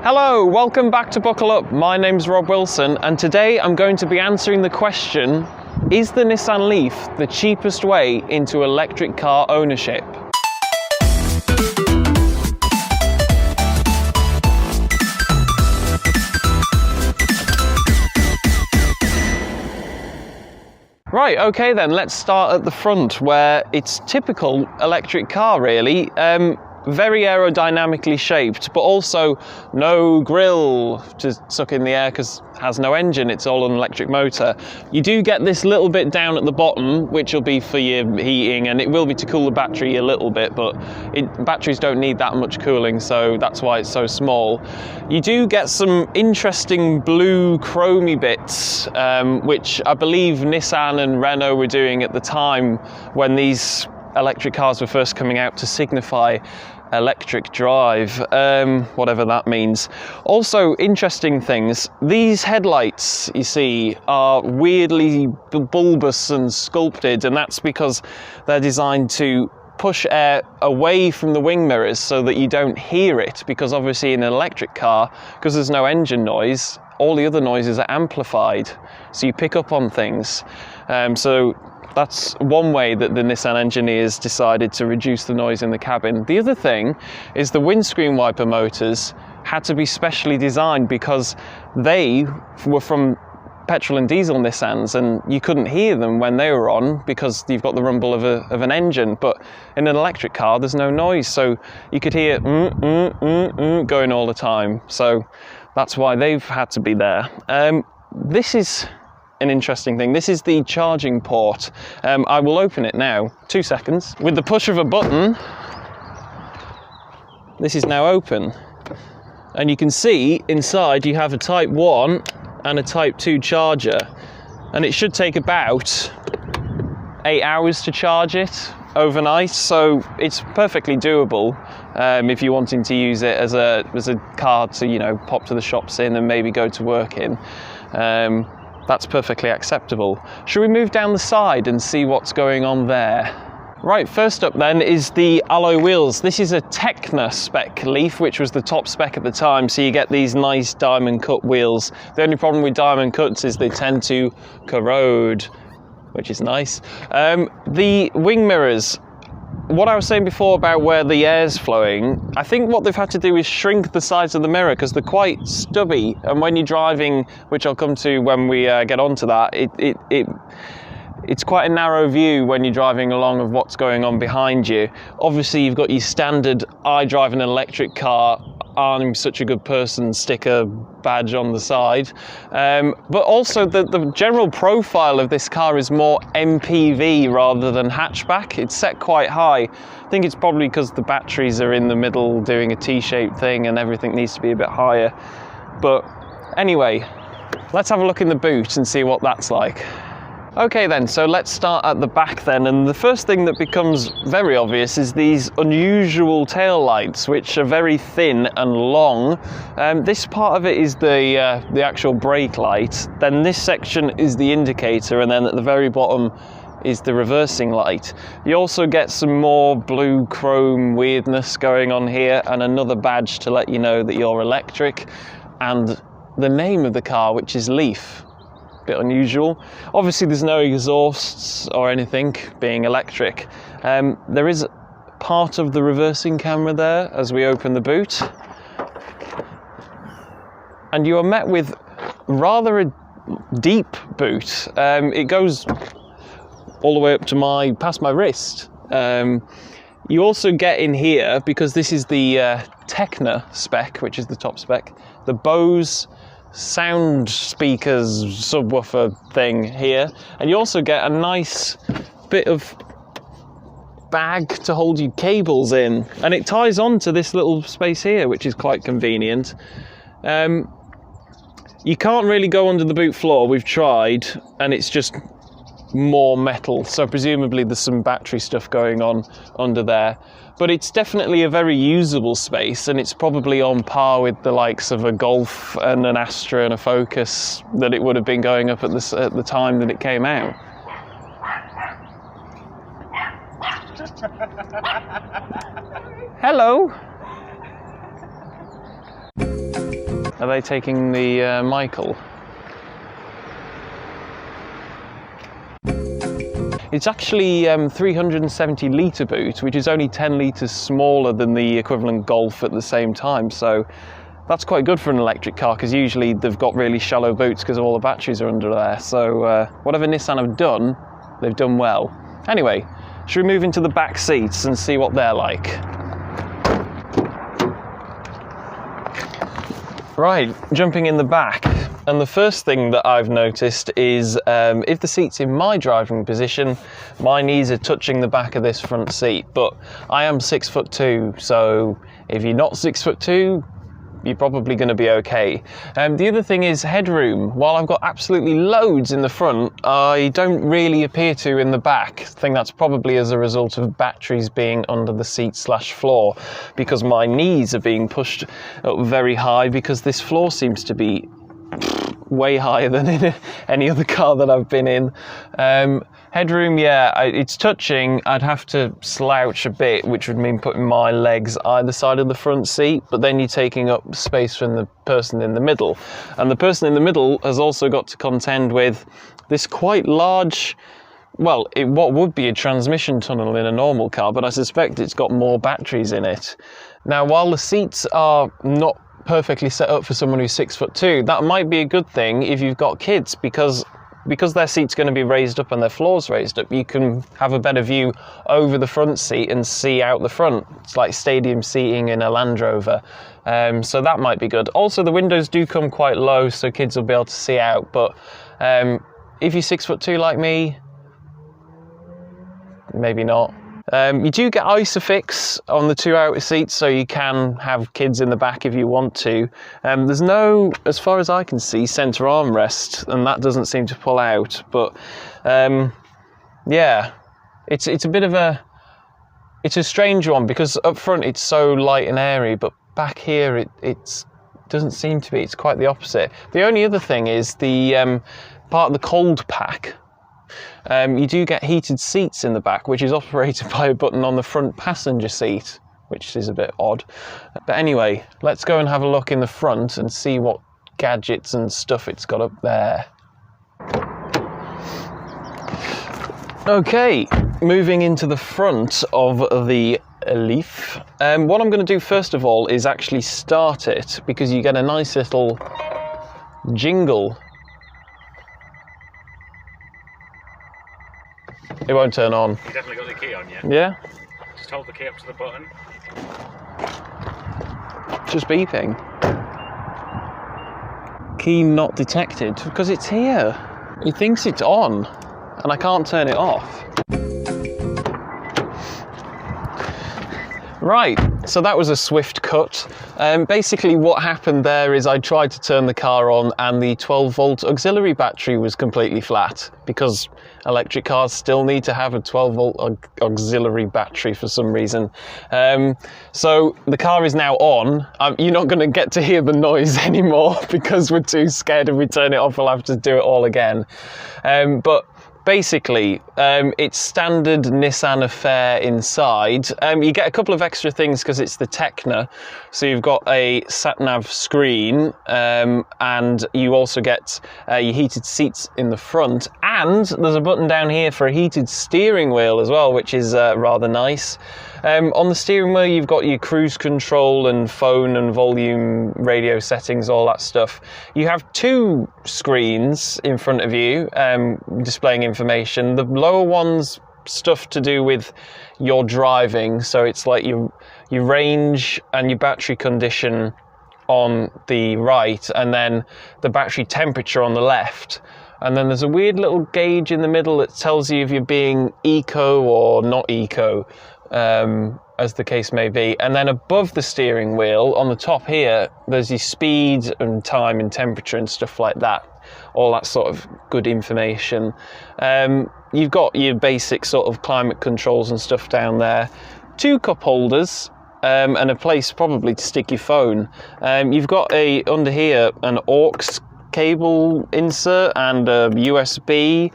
Hello, welcome back to Buckle Up. My name's Rob Wilson and today I'm going to be answering the question, is the Nissan Leaf the cheapest way into electric car ownership? Right, okay then, let's start at the front where it's typical electric car really. Very aerodynamically shaped, but also no grille to suck in the air because it has no engine, it's all an electric motor. You do get this little bit down at the bottom, which will be for your heating, and it will be to cool the battery a little bit, but batteries don't need that much cooling, so that's why it's so small. You do get some interesting blue chromey bits, which I believe Nissan and Renault were doing at the time when these electric cars were first coming out to signify electric drive, whatever that means. Also, interesting things, these headlights you see are weirdly bulbous and sculpted, and that's because they're designed to push air away from the wing mirrors so that you don't hear it, because obviously in an electric car, because there's no engine noise, all the other noises are amplified, so you pick up on things. So that's one way that the Nissan engineers decided to reduce the noise in the cabin. The other thing is the windscreen wiper motors had to be specially designed because they were from petrol and diesel Nissans, and you couldn't hear them when they were on because you've got the rumble of an engine. But in an electric car, there's no noise, so you could hear going all the time. So that's why they've had to be there. This is an interesting thing. This is the charging port. I will open it now. 2 seconds. With the push of a button, this is now open. And you can see inside you have a Type 1 and a Type 2 charger. And it should take about 8 hours to charge it overnight, so it's perfectly doable if you're wanting to use it as a car to, you know, pop to the shops in and maybe go to work in. That's perfectly acceptable. Should we move down the side and see what's going on there? Right, first up then is the alloy wheels. This is a Tekna spec Leaf, which was the top spec at the time, so you get these nice diamond cut wheels. The only problem with diamond cuts is they tend to corrode, which is nice. The wing mirrors, what I was saying before about where the air's flowing, I think what they've had to do is shrink the size of the mirror because they're quite stubby, and when you're driving, which I'll come to when we get onto that, it's quite a narrow view when you're driving along of what's going on behind you. Obviously you've got your standard I drive an electric car, I'm such a good person sticker badge on the side, but also the general profile of this car is more MPV rather than hatchback. It's set quite high. I think it's probably because the batteries are in the middle doing a T-shaped thing and everything needs to be a bit higher. But anyway, let's have a look in the boot and see what that's like. Okay then, so let's start at the back then, and the first thing that becomes very obvious is these unusual tail lights, which are very thin and long. This part of it is the actual brake light, then this section is the indicator, and then at the very bottom is the reversing light. You also get some more blue chrome weirdness going on here, and another badge to let you know that you're electric, and the name of the car, which is Leaf. Bit unusual. Obviously there's no exhausts or anything, being electric. There is part of the reversing camera there as we open the boot, and you are met with rather a deep boot. It goes all the way up to past my wrist. You also get in here, because this is the Tekna spec, which is the top spec, the Bose sound speakers subwoofer thing here, and you also get a nice bit of bag to hold your cables in, and it ties on to this little space here, which is quite convenient. You can't really go under the boot floor, we've tried, and it's just more metal, so presumably there's some battery stuff going on under there. But it's definitely a very usable space, and it's probably on par with the likes of a Golf and an Astra and a Focus that it would have been going up at the time that it came out. Hello. Are they taking the Michael? It's actually 370 litre boot, which is only 10 litres smaller than the equivalent Golf at the same time. So that's quite good for an electric car, because usually they've got really shallow boots because all the batteries are under there. So whatever Nissan have done, they've done well. Anyway, should we move into the back seats and see what they're like? Right, jumping in the back. And the first thing that I've noticed is if the seat's in my driving position, my knees are touching the back of this front seat. But I am 6'2", so if you're not 6'2", you're probably going to be okay. The other thing is headroom. While I've got absolutely loads in the front, I don't really appear to in the back. I think that's probably as a result of batteries being under the seat / floor, because my knees are being pushed up very high, because this floor seems to be way higher than in any other car that I've been in. Headroom, yeah, it's touching. I'd have to slouch a bit, which would mean putting my legs either side of the front seat, but then you're taking up space from the person in the middle. And the person in the middle has also got to contend with this quite large, well, what would be a transmission tunnel in a normal car, but I suspect it's got more batteries in it. Now, while the seats are not perfectly set up for someone who's 6'2", that might be a good thing if you've got kids, because their seat's going to be raised up and their floor's raised up, you can have a better view over the front seat and see out the front. It's like stadium seating in a Land Rover. So that might be good. Also, the windows do come quite low, so kids will be able to see out. But if you're 6'2" like me, maybe not. You do get ISOFIX on the 2 outer seats, so you can have kids in the back if you want to. There's no, as far as I can see, centre armrest, and that doesn't seem to pull out. But yeah, it's a bit of it's a strange one, because up front it's so light and airy, but back here it doesn't seem to be. It's quite the opposite. The only other thing is the part of the cold pack. You do get heated seats in the back, which is operated by a button on the front passenger seat, which is a bit odd. But anyway, let's go and have a look in the front and see what gadgets and stuff it's got up there. Okay, moving into the front of the Leaf. What I'm going to do first of all is actually start it, because you get a nice little jingle. It won't turn on. You definitely got the key on, yeah? Yeah? Just hold the key up to the button. Just beeping. Key not detected, because it's here. It thinks it's on, and I can't turn it off. Right, so that was a swift cut. Basically what happened there is I tried to turn the car on and the 12-volt auxiliary battery was completely flat, because electric cars still need to have a 12-volt auxiliary battery for some reason. So the car is now on. You're not going to get to hear the noise anymore, because we're too scared if we turn it off, we'll have to do it all again. But basically, it's standard Nissan affair inside. You get a couple of extra things because it's the Tekna. So you've got a sat-nav screen, and you also get your heated seats in the front. And there's a button down here for a heated steering wheel as well, which is rather nice. On the steering wheel, you've got your cruise control and phone and volume radio settings, all that stuff. You have 2 screens in front of you displaying information. The lower one's stuff to do with your driving, so it's like your range and your battery condition on the right, and then the battery temperature on the left. And then there's a weird little gauge in the middle that tells you if you're being eco or not eco, as the case may be. And then above the steering wheel, on the top here, there's your speed and time and temperature and stuff like that. All that sort of good information. You've got your basic sort of climate controls and stuff down there. 2 cup holders, and a place probably to stick your phone. You've got under here an aux cable insert and a USB.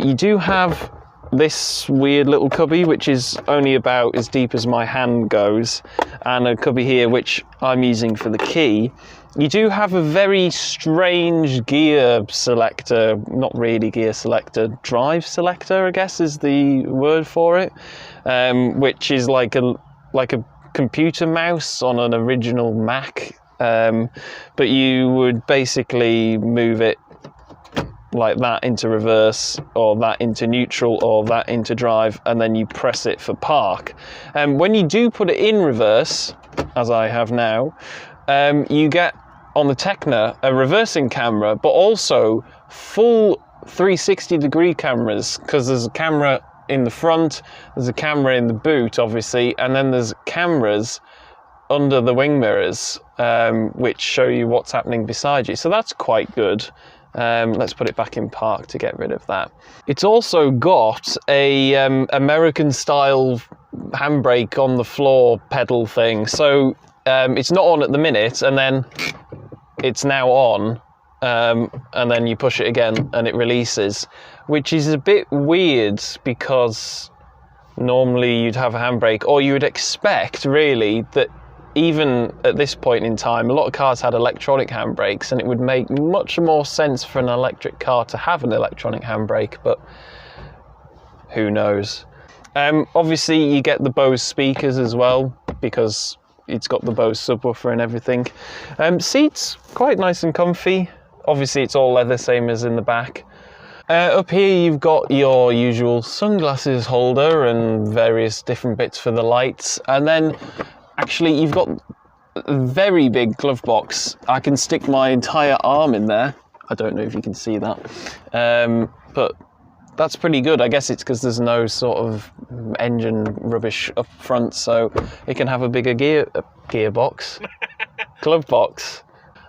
You do have this weird little cubby, which is only about as deep as my hand goes, and a cubby here which I'm using for the key. You do have a very strange gear selector, not really gear selector, drive selector, I guess is the word for it, which is like a computer mouse on an original Mac, but you would basically move it like that into reverse, or that into neutral, or that into drive, and then you press it for park. When you do put it in reverse, as I have now, you get on the Tekna a reversing camera, but also full 360 degree cameras, because there's a camera in the front, there's a camera in the boot obviously, and then there's cameras under the wing mirrors, which show you what's happening beside you. So that's quite good. Let's put it back in park to get rid of that. It's also got a American style handbrake on the floor pedal thing. So it's not on at the minute, and then it's now on, and then you push it again and it releases, which is a bit weird because normally you'd have a handbrake, or you would expect really that even at this point in time, a lot of cars had electronic handbrakes, and it would make much more sense for an electric car to have an electronic handbrake, but who knows. Obviously you get the Bose speakers as well, because it's got the Bose subwoofer and everything. Seats, quite nice and comfy. Obviously it's all leather, same as in the back. Up here you've got your usual sunglasses holder and various different bits for the lights, and then actually you've got a very big glove box. I can stick my entire arm in there. I don't know if you can see that, but that's pretty good. I guess it's because there's no sort of engine rubbish up front, so it can have a bigger gearbox, glove box.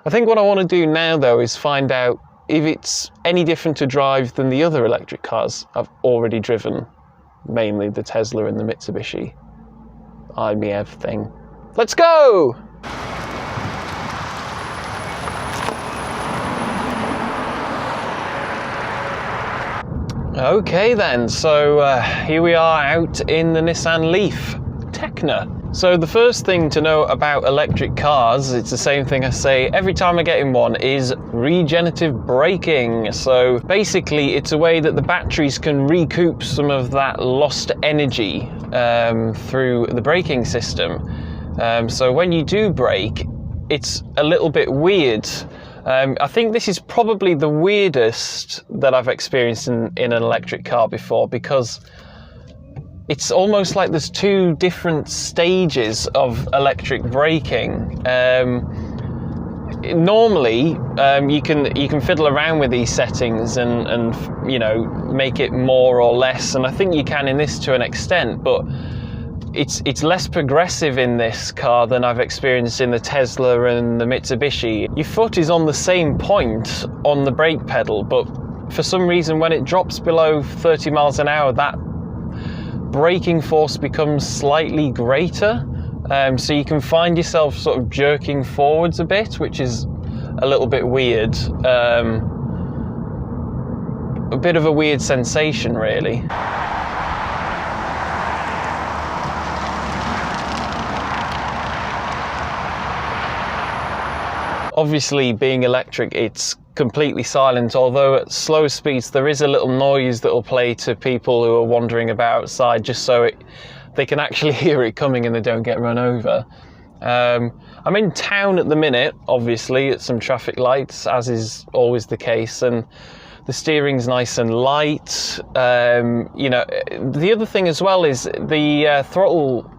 I think what I want to do now though is find out if it's any different to drive than the other electric cars I've already driven, mainly the Tesla and the Mitsubishi myriad thing. Let's go! Okay then, so here we are out in the Nissan Leaf Tekna. So the first thing to know about electric cars, it's the same thing I say every time I get in one, is regenerative braking. So basically it's a way that the batteries can recoup some of that lost energy through the braking system. So when you do brake, it's a little bit weird. I think this is probably the weirdest that I've experienced in an electric car before, because it's almost like there's two different stages of electric braking. Normally, you can fiddle around with these settings and you know, make it more or less, and I think you can in this to an extent, but it's less progressive in this car than I've experienced in the Tesla and the Mitsubishi. Your foot is on the same point on the brake pedal, but for some reason when it drops below 30 miles an hour, that braking force becomes slightly greater. So you can find yourself sort of jerking forwards a bit, which is a little bit weird. A bit of a weird sensation, really. Obviously, being electric, it's completely silent, although at slow speeds there is a little noise that will play to people who are wandering about outside, just so they can actually hear it coming and they don't get run over. I'm in town at the minute, obviously, at some traffic lights, as is always the case, and the steering's nice and light. You know, the other thing as well is the throttle,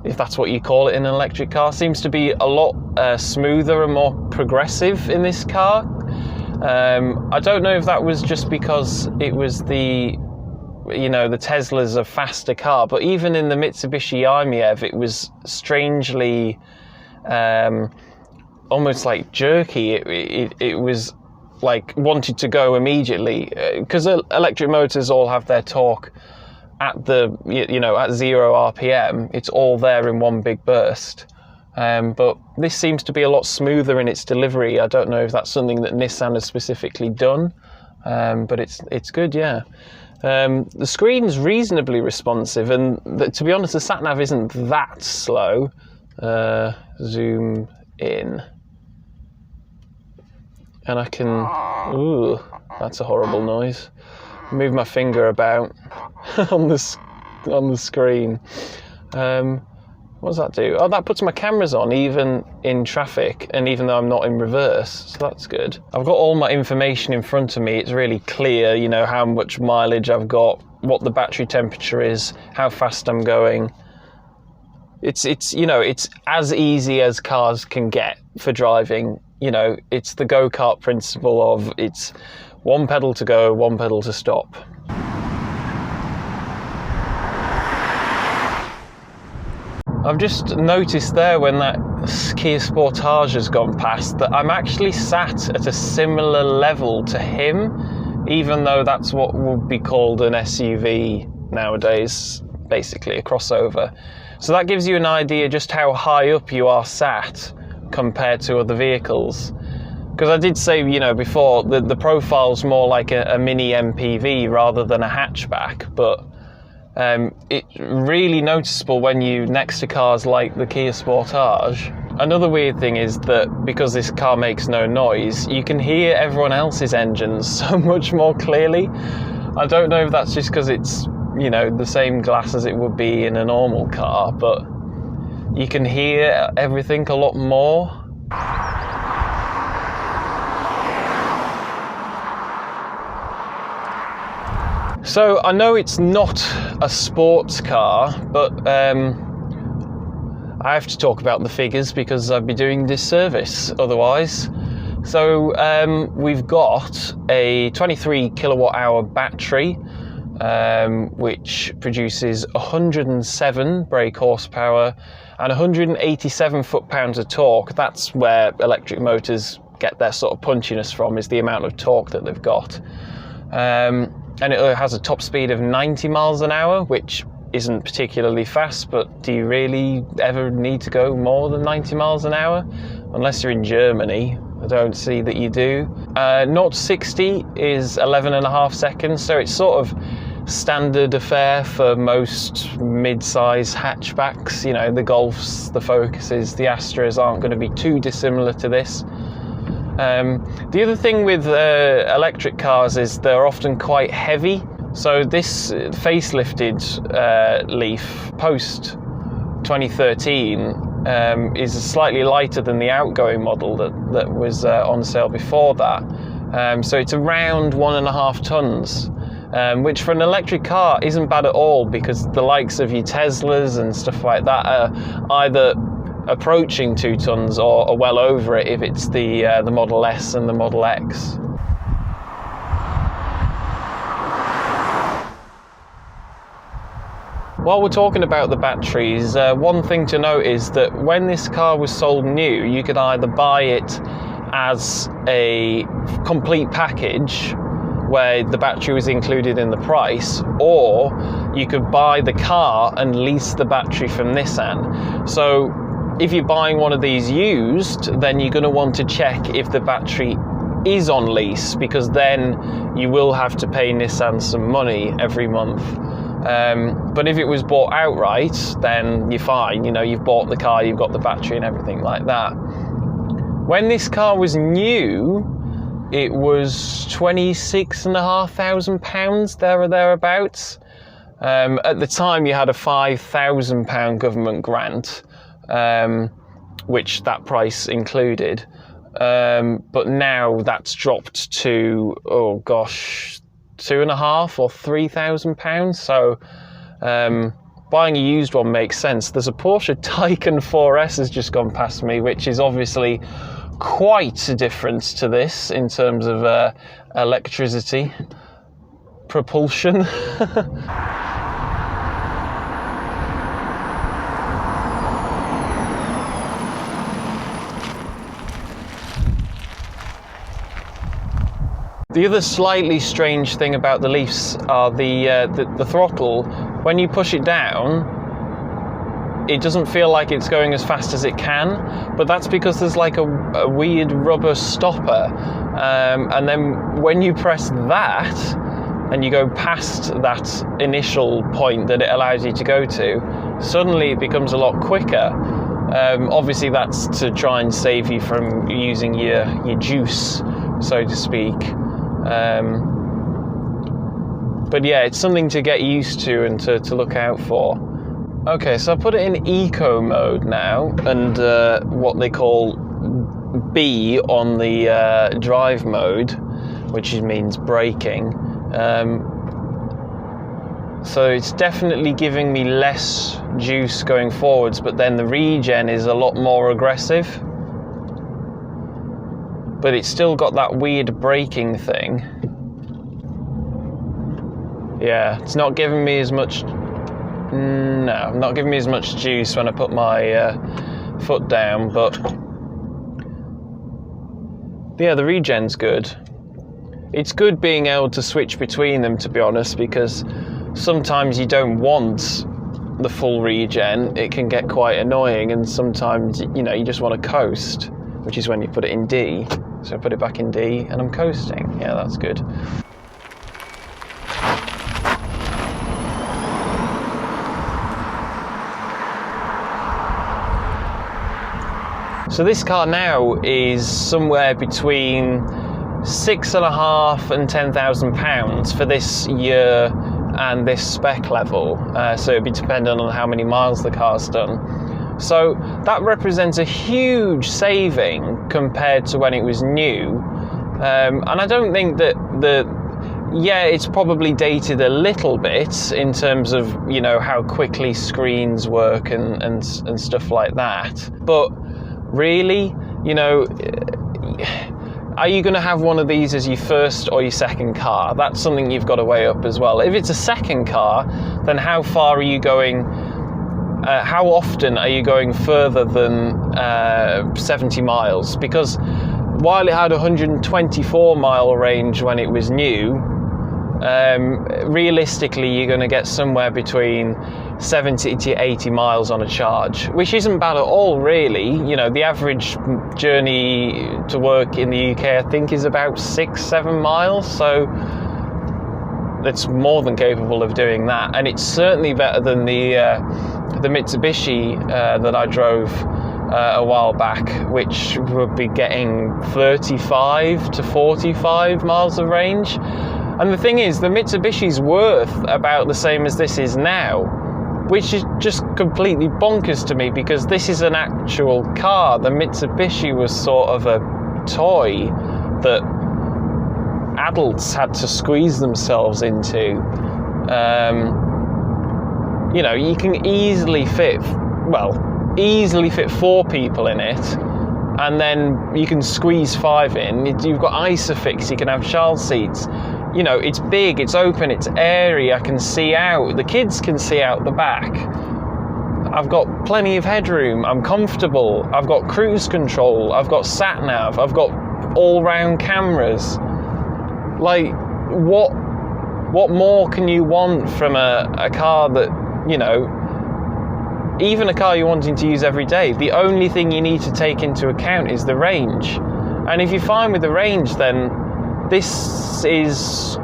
if that's what you call it in an electric car, seems to be a lot smoother and more progressive in this car. I don't know if that was just because it was the Tesla's a faster car, but even in the Mitsubishi myriad, it was strangely almost like jerky. It was like wanted to go immediately, because electric motors all have their torque at at 0 RPM. It's all there in one big burst. But this seems to be a lot smoother in its delivery. I don't know if that's something that Nissan has specifically done, but it's good, yeah. The screen's reasonably responsive, and to be honest, the sat-nav isn't that slow. Zoom in, and I can, ooh, that's a horrible noise. Move my finger about on the screen. What does that do? Oh, that puts my cameras on even in traffic, and even though I'm not in reverse, so that's good. I've got all my information in front of me. It's really clear, you know, how much mileage I've got, what the battery temperature is, how fast I'm going. It's you know, it's as easy as cars can get for driving. You know, it's the go-kart principle of it's one pedal to go, one pedal to stop. I've just noticed there when that Kia Sportage has gone past that I'm actually sat at a similar level to him, even though that's what would be called an SUV nowadays, basically a crossover. So that gives you an idea just how high up you are sat compared to other vehicles. Because I did say, you know, before, the profile's more like a mini MPV rather than a hatchback, but it's really noticeable when you're next to cars like the Kia Sportage. Another weird thing is that because this car makes no noise, you can hear everyone else's engines so much more clearly. I don't know if that's just because it's, you know, the same glass as it would be in a normal car, but you can hear everything a lot more. So I know it's not a sports car, but I have to talk about the figures because I'd be doing disservice otherwise. So we've got a 23 kilowatt hour battery, which produces 107 brake horsepower and 187 foot-pounds of torque. That's where electric motors get their sort of punchiness from, is the amount of torque that they've got. And it has a top speed of 90 miles an hour, which isn't particularly fast, but do you really ever need to go more than 90 miles an hour? Unless you're in Germany, I don't see that you do. 0 to 60 is 11.5 seconds, so it's sort of standard affair for most mid-size hatchbacks. You know, the Golfs, the Focuses, the Astras aren't going to be too dissimilar to this. The other thing with electric cars is they're often quite heavy. So this facelifted Leaf post 2013 is slightly lighter than the outgoing model that was on sale before that. So it's around 1.5 tons, which for an electric car isn't bad at all, because the likes of your Teslas and stuff like that are either approaching 2 tons or well over it if it's the Model S and the Model X. While we're talking about the batteries, one thing to note is that when this car was sold new, you could either buy it as a complete package where the battery was included in the price, or you could buy the car and lease the battery from Nissan. So if you're buying one of these used, then you're going to want to check if the battery is on lease, because then you will have to pay Nissan some money every month. But if it was bought outright, then you're fine. You know, you've bought the car, you've got the battery and everything like that. When this car was new, it was £26,500, there or thereabouts. At the time, you had a £5,000 government grant, which that price included. But now that's dropped to, oh gosh, £2,500 or £3,000. So buying a used one makes sense. There's a Porsche Taycan 4S has just gone past me, which is obviously quite a difference to this in terms of electricity, propulsion. The other slightly strange thing about the Leafs are the throttle. When you push it down, it doesn't feel like it's going as fast as it can, but that's because there's like a weird rubber stopper. And then when you press that, and you go past that initial point that it allows you to go to, suddenly it becomes a lot quicker. Obviously that's to try and save you from using your juice, so to speak. But yeah, it's something to get used to and to look out for. Okay, so I put it in eco mode now, and what they call B on the drive mode, which means braking. So it's definitely giving me less juice going forwards, but then the regen is a lot more aggressive. But it's still got that weird braking thing. Yeah, it's not giving me as much... No, not giving me as much juice when I put my foot down, but... Yeah, the regen's good. It's good being able to switch between them, to be honest, because sometimes you don't want the full regen. It can get quite annoying, and sometimes, you know, you just want to coast, which is when you put it in D. So I put it back in D and I'm coasting. Yeah, that's good. So this car now is somewhere between £6,500 and £10,000 for this year and this spec level. So it'd be dependent on how many miles the car's done. So that represents a huge saving compared to when it was new. And I don't think that yeah, it's probably dated a little bit in terms of, you know, how quickly screens work and stuff like that. But really, you know, are you going to have one of these as your first or your second car? That's something you've got to weigh up as well. If it's a second car, then how far are you going? How often are you going further than 70 miles? Because while it had 124 mile range when it was new, realistically you're going to get somewhere between 70 to 80 miles on a charge, which isn't bad at all, really. You know, the average journey to work in the UK, I think, is about 6-7 miles, so it's more than capable of doing that. And it's certainly better than the Mitsubishi that I drove a while back, which would be getting 35 to 45 miles of range. And the thing is, the Mitsubishi's worth about the same as this is now, which is just completely bonkers to me, because this is an actual car. The Mitsubishi was sort of a toy that adults had to squeeze themselves into. You know, you can easily fit 4 people in it, and then you can squeeze 5 in. You've got Isofix, you can have child seats. You know, it's big, it's open, it's airy, I can see out, the kids can see out the back. I've got plenty of headroom, I'm comfortable, I've got cruise control, I've got sat-nav, I've got all-round cameras. Like, what more can you want from a car that, you know, even a car you're wanting to use every day? The only thing you need to take into account is the range. And if you're fine with the range, then this is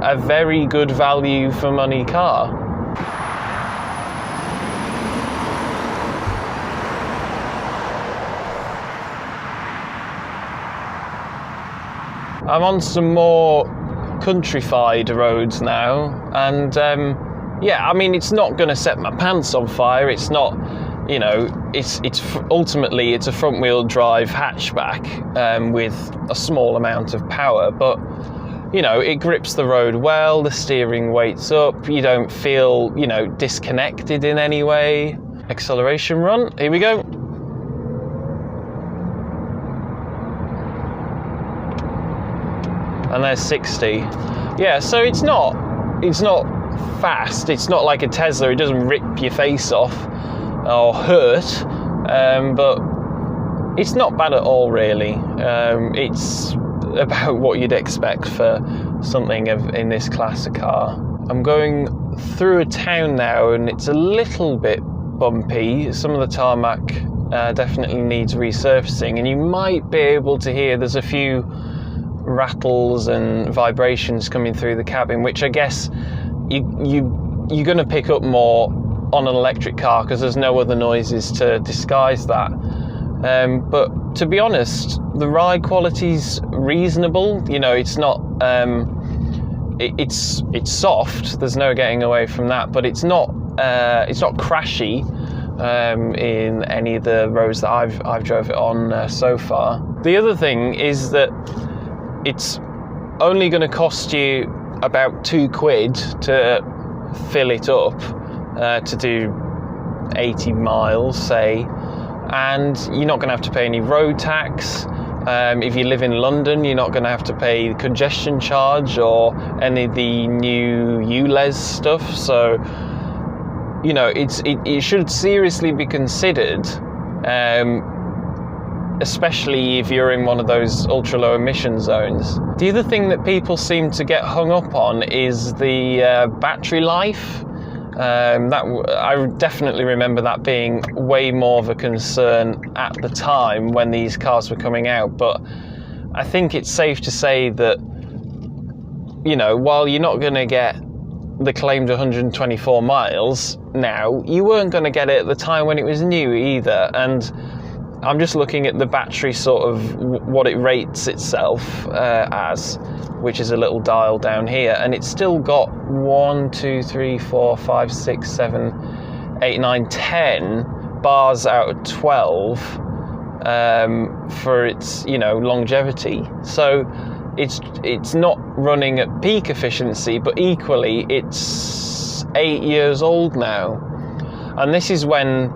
a very good value for money car. I'm on some more countrified roads now, and yeah, I mean, it's not going to set my pants on fire. It's not, you know, it's ultimately it's a front-wheel drive hatchback with a small amount of power, but you know, it grips the road well, the steering weight's up, you don't feel, you know, disconnected in any way. Acceleration run, here we go. And there's 60. Yeah, so it's not fast, it's not like a Tesla, it doesn't rip your face off or hurt, but it's not bad at all, really. It's about what you'd expect for something in this class of car. I'm going through a town now, and it's a little bit bumpy. Some of the tarmac definitely needs resurfacing, and you might be able to hear there's a few rattles and vibrations coming through the cabin, which I guess you're going to pick up more on an electric car because there's no other noises to disguise that. But to be honest, the ride quality's reasonable. You know, it's not it's soft. There's no getting away from that. But it's not crashy in any of the roads that I've drove it on so far. The other thing is that it's only going to cost you about £2 to fill it up to do 80 miles, say, and you're not going to have to pay any road tax. If you live in London, you're not going to have to pay the congestion charge or any of the new ULEZ stuff. So, you know, it should seriously be considered, especially if you're in one of those ultra low emission zones. The other thing that people seem to get hung up on is the battery life. I definitely remember that being way more of a concern at the time when these cars were coming out, but I think it's safe to say that, you know, while you're not going to get the claimed 124 miles now, you weren't going to get it at the time when it was new either. And I'm just looking at the battery, sort of what it rates itself as, which is a little dial down here, and it's still got 1, 2, 3, 4, 5, 6, 7, 8, 9, 10 bars out of 12 for its, you know, longevity. So it's not running at peak efficiency, but equally it's 8 years old now. And this is when,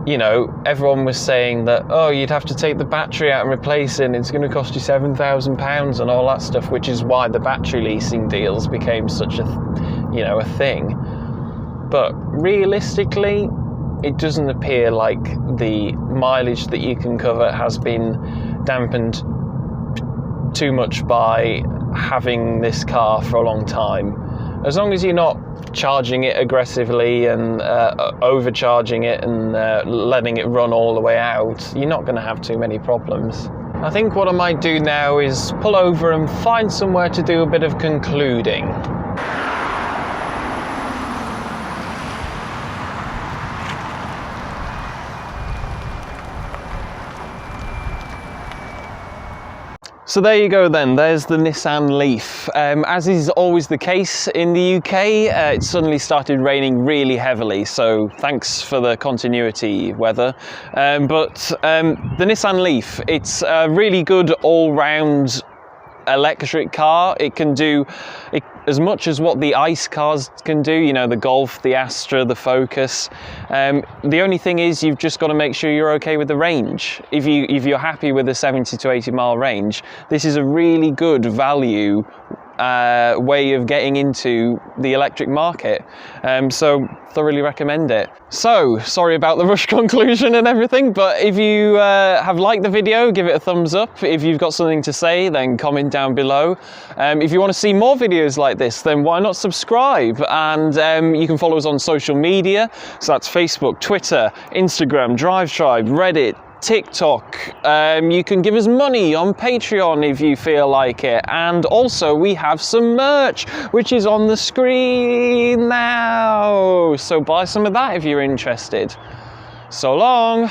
you know, everyone was saying that, oh, you'd have to take the battery out and replace it, and it's going to cost you £7,000 and all that stuff, which is why the battery leasing deals became such a, you know, a thing. But realistically, it doesn't appear like the mileage that you can cover has been dampened too much by having this car for a long time. As long as you're not charging it aggressively and overcharging it and letting it run all the way out, you're not going to have too many problems. I think what I might do now is pull over and find somewhere to do a bit of concluding. So there you go then, there's the Nissan Leaf. As is always the case in the UK, it suddenly started raining really heavily, so thanks for the continuity weather. But the Nissan Leaf, it's a really good all-round electric car. It can do as much as what the ICE cars can do, you know, the Golf, the Astra, the Focus. The only thing is you've just got to make sure you're okay with the range. If you're happy with a 70 to 80 mile range, this is a really good value way of getting into the electric market. So thoroughly recommend it. So sorry about the rush conclusion and everything, but if you have liked the video, give it a thumbs up. If you've got something to say, then comment down below. If you want to see more videos like this, then why not subscribe? And you can follow us on social media. So that's Facebook, Twitter, Instagram, Drive Tribe, Reddit, TikTok. You can give us money on Patreon if you feel like it, and also we have some merch which is on the screen now, so buy some of that if you're interested. So long.